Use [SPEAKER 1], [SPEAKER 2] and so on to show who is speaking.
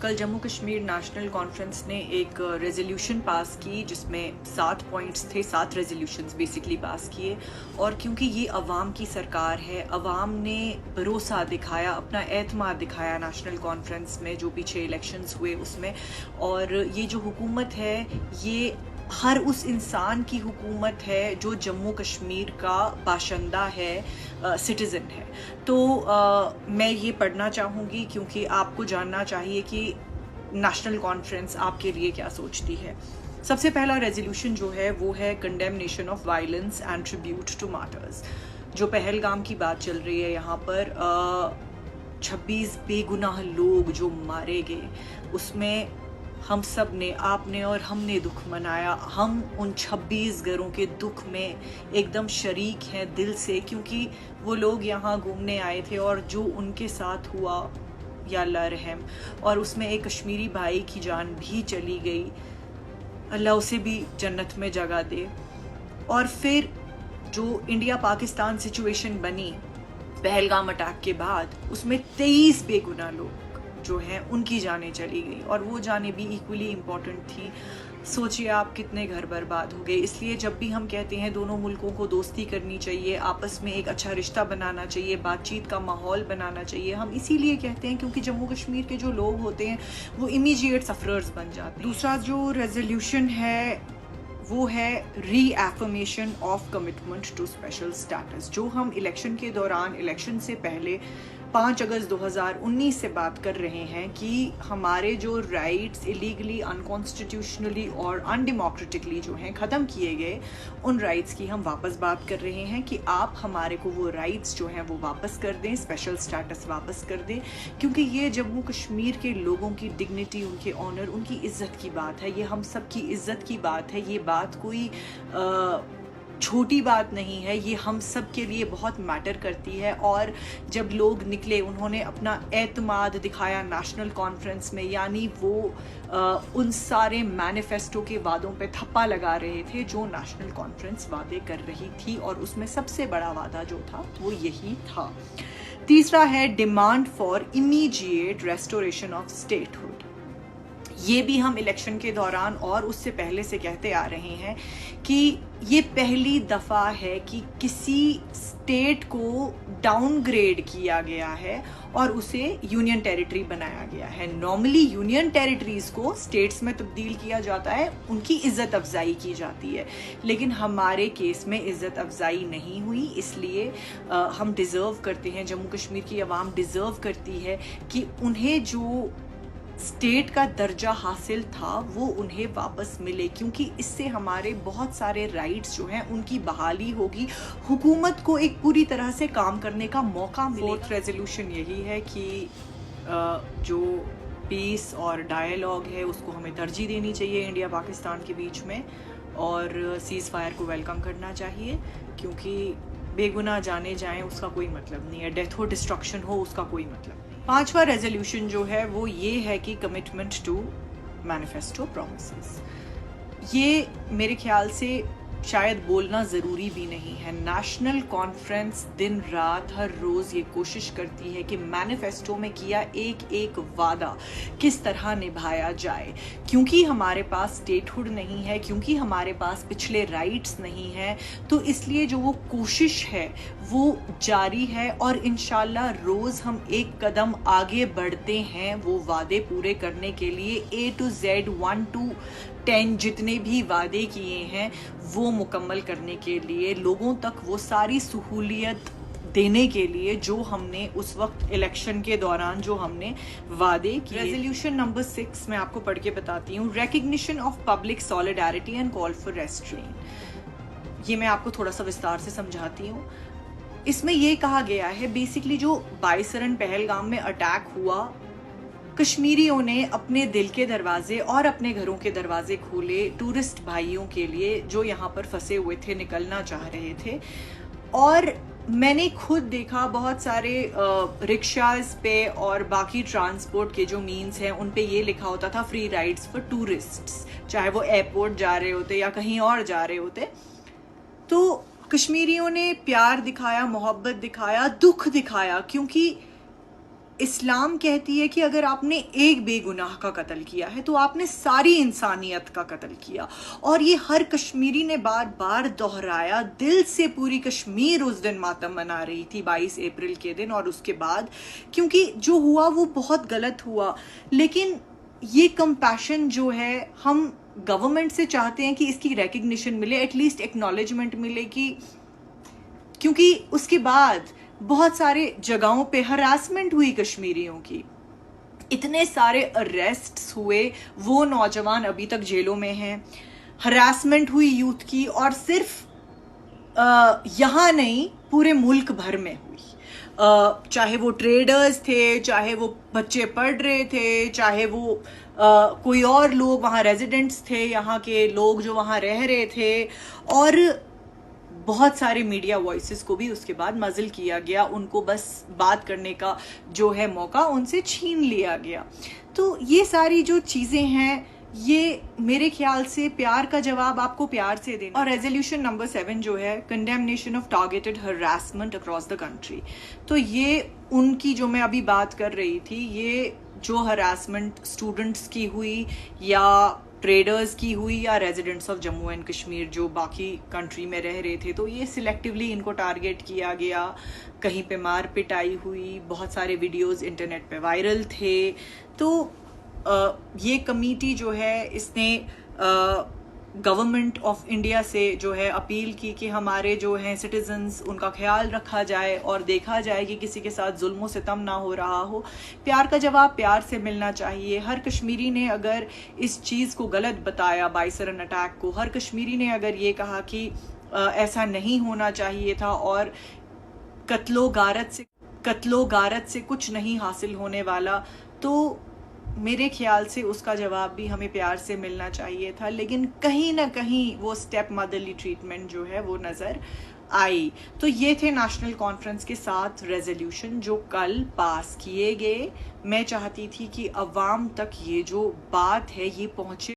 [SPEAKER 1] कल Jammu Kashmir national conference ने एक रेजोल्यूशन पास की जिसमें 7 पॉइंट्स थे, 7 रेजोल्यूशंस बेसिकली पास किए। और क्योंकि ये अवाम की सरकार है, अवाम ने भरोसा दिखाया, अपना एतमाद दिखाया नेशनल कॉन्फ्रेंस में जो पीछे इलेक्शंस हुए उसमें। और ये जो हुकूमत है ये हर उस इंसान की हुकूमत है जो जम्मू कश्मीर का बाशिंदा है, सिटीज़न है। तो मैं ये पढ़ना चाहूँगी क्योंकि आपको जानना चाहिए कि नेशनल कॉन्फ्रेंस आपके लिए क्या सोचती है। सबसे पहला रेजोल्यूशन जो है वो है condemnation of violence and tribute to martyrs. जो पहलगाम की बात चल रही है यहाँ पर 26 बेगुनाह लोग जो मारे गए, उसमें हम सब ने, आपने और हमने दुख मनाया। हम उन 26 घरों के दुख में एकदम शरीक हैं दिल से, क्योंकि वो लोग यहाँ घूमने आए थे और जो उनके साथ हुआ या अल्लाह रहम। और उसमें एक कश्मीरी भाई की जान भी चली गई, अल्लाह उसे भी जन्नत में जगह दे। और फिर जो इंडिया पाकिस्तान सिचुएशन बनी पहलगाम अटैक के बाद, उसमें 23 बेगुनाह लोग जो हैं उनकी जानें चली गई, और वो जानें भी इक्वली इम्पॉर्टेंट थी। सोचिए आप कितने घर बर्बाद हो गए। इसलिए जब भी हम कहते हैं दोनों मुल्कों को दोस्ती करनी चाहिए, आपस में एक अच्छा रिश्ता बनाना चाहिए, बातचीत का माहौल बनाना चाहिए, हम इसीलिए कहते हैं क्योंकि जम्मू कश्मीर के जो लोग होते हैं वो इमीडिएट सफरर्स बन जाते हैं। दूसरा जो रेजोल्यूशन है वो है reaffirmation of commitment to special status. जो हम इलेक्शन के दौरान, इलेक्शन से पहले 5 अगस्त 2019 से बात कर रहे हैं कि हमारे जो राइट्स इलीगली, अनकॉन्स्टिट्यूशनली और अनडेमोक्रेटिकली जो हैं ख़त्म किए गए, उन राइट्स की हम वापस बात कर रहे हैं कि आप हमारे को वो राइट्स जो हैं वो वापस कर दें, स्पेशल स्टेटस वापस कर दें। क्योंकि ये जम्मू कश्मीर के लोगों की डिग्निटी, उनके ऑनर, उनकी इज़्ज़त की बात है। ये हम सब की इज़्ज़त की बात है। ये बात कोई छोटी बात नहीं है, ये हम सब के लिए बहुत मैटर करती है। और जब लोग निकले, उन्होंने अपना एतमाद दिखाया नेशनल कॉन्फ्रेंस में, यानी वो उन सारे मैनिफेस्टो के वादों पे थप्पा लगा रहे थे जो नेशनल कॉन्फ्रेंस वादे कर रही थी, और उसमें सबसे बड़ा वादा जो था वो यही था। तीसरा है demand for immediate restoration of statehood. ये भी हम इलेक्शन के दौरान और उससे पहले से कहते आ रहे हैं कि ये पहली दफ़ा है कि किसी स्टेट को डाउनग्रेड किया गया है और उसे यूनियन टेरिटरी बनाया गया है। नॉर्मली यूनियन टेरिटरीज को स्टेट्स में तब्दील किया जाता है, उनकी इज़्ज़त अफजाई की जाती है, लेकिन हमारे केस में इज़्ज़त अफजाई नहीं हुई। इसलिए हम डिज़र्व करते हैं, जम्मू कश्मीर की आवाम डिज़र्व करती है कि उन्हें जो स्टेट का दर्जा हासिल था वो उन्हें वापस मिले, क्योंकि इससे हमारे बहुत सारे राइट्स जो हैं उनकी बहाली होगी, हुकूमत को एक पूरी तरह से काम करने का मौका मिलेगा। फोर्थ रेजोल्यूशन यही है कि जो पीस और डायलॉग है उसको हमें तरजीह देनी चाहिए इंडिया पाकिस्तान के बीच में, और सीज़ फायर को वेलकम करना चाहिए, क्योंकि बेगुनाह जाने जाएं उसका कोई मतलब नहीं है, डेथ हो, डिस्ट्रक्शन हो, उसका कोई मतलब नहीं। पांचवा रेजोल्यूशन जो है वो ये है कि कमिटमेंट टू मैनिफेस्टो प्रॉमिसेस। ये मेरे ख्याल से शायद बोलना ज़रूरी भी नहीं है। नेशनल कॉन्फ्रेंस दिन रात हर रोज़ ये कोशिश करती है कि मैनिफेस्टो में किया एक एक वादा किस तरह निभाया जाए। क्योंकि हमारे पास स्टेटहुड नहीं है, क्योंकि हमारे पास पिछले राइट्स नहीं हैं, तो इसलिए जो वो कोशिश है वो जारी है, और इंशाल्लाह रोज़ हम एक कदम आगे बढ़ते हैं वो वादे पूरे करने के लिए। A to Z 1 to 10 जितने भी वादे किए हैं वो मुकम्मल करने के लिए, लोगों तक वो सारी सहूलियत देने के लिए जो हमने उस वक्त इलेक्शन के दौरान जो हमने वादे किए। रेजोल्यूशन नंबर 6 मैं आपको पढ़ के बताती हूँ। Recognition of public solidarity and call for restaurant. ये मैं आपको थोड़ा सा विस्तार से समझाती हूँ। इसमें ये कहा गया है बेसिकली जो 22 रन पहलगाम में अटैक हुआ, कश्मीरियों ने अपने दिल के दरवाजे और अपने घरों के दरवाजे खोले टूरिस्ट भाइयों के लिए जो यहाँ पर फंसे हुए थे, निकलना चाह रहे थे। और मैंने खुद देखा बहुत सारे रिक्शाज पे और बाकी ट्रांसपोर्ट के जो मीन्स हैं उन पे ये लिखा होता था फ्री राइड्स फॉर टूरिस्ट्स, चाहे वो एयरपोर्ट जा रहे होते या कहीं और जा रहे होते। तो कश्मीरियों ने प्यार दिखाया, मोहब्बत दिखाया, दुख दिखाया, क्योंकि इस्लाम कहती है कि अगर आपने एक बेगुनाह का कत्ल किया है तो आपने सारी इंसानियत का कत्ल किया। और ये हर कश्मीरी ने बार बार दोहराया, दिल से पूरी कश्मीर उस दिन मातम मना रही थी 22 अप्रैल के दिन और उसके बाद, क्योंकि जो हुआ वो बहुत गलत हुआ। लेकिन ये कंपैशन जो है हम गवर्नमेंट से चाहते हैं कि इसकी रिकग्निशन मिले, एटलीस्ट एक्नॉलेजमेंट मिले, कि क्योंकि उसके बाद बहुत सारे जगहों पे हरासमेंट हुई कश्मीरियों की, इतने सारे अरेस्ट्स हुए, वो नौजवान अभी तक जेलों में हैं, हरासमेंट हुई यूथ की, और सिर्फ यहाँ नहीं पूरे मुल्क भर में हुई। चाहे वो ट्रेडर्स थे, चाहे वो बच्चे पढ़ रहे थे, चाहे वो कोई और लोग वहाँ रेजिडेंट्स थे, यहाँ के लोग जो वहाँ रह रहे थे, और बहुत सारे मीडिया वॉइसेस को भी उसके बाद मज़ल किया गया, उनको बस बात करने का जो है मौका उनसे छीन लिया गया। तो ये सारी जो चीज़ें हैं, ये मेरे ख्याल से प्यार का जवाब आपको प्यार से देना। और रेजोल्यूशन नंबर 7 जो है, condemnation of targeted harassment across the country, तो ये उनकी जो मैं अभी बात कर रही थी, ये जो हरासमेंट स्टूडेंट्स की हुई या ट्रेडर्स की हुई या residents of Jammu and Kashmir जो बाकी कंट्री में रह रहे थे, तो ये सिलेक्टिवली इनको टारगेट किया गया, कहीं पे मार पिटाई हुई, बहुत सारे वीडियोस इंटरनेट पे वायरल थे। तो ये कमेटी जो है, इसने गवर्नमेंट ऑफ इंडिया से जो है अपील की कि हमारे जो हैं सिटीजन्स, उनका ख्याल रखा जाए और देखा जाए कि किसी के साथ जुल्म सितम ना हो रहा हो। प्यार का जवाब प्यार से मिलना चाहिए। हर कश्मीरी ने अगर इस चीज़ को गलत बताया, बाइसरन अटैक को, हर कश्मीरी ने अगर ये कहा कि ऐसा नहीं होना चाहिए था और कत्लो गारत से कुछ नहीं हासिल होने वाला, तो मेरे ख्याल से उसका जवाब भी हमें प्यार से मिलना चाहिए था। लेकिन कहीं ना कहीं वो स्टेप मदरली ट्रीटमेंट जो है वो नज़र आई। तो ये थे नेशनल कॉन्फ्रेंस के 7 रेजोल्यूशन जो कल पास किए गए। मैं चाहती थी कि अवाम तक ये जो बात है ये पहुँचे।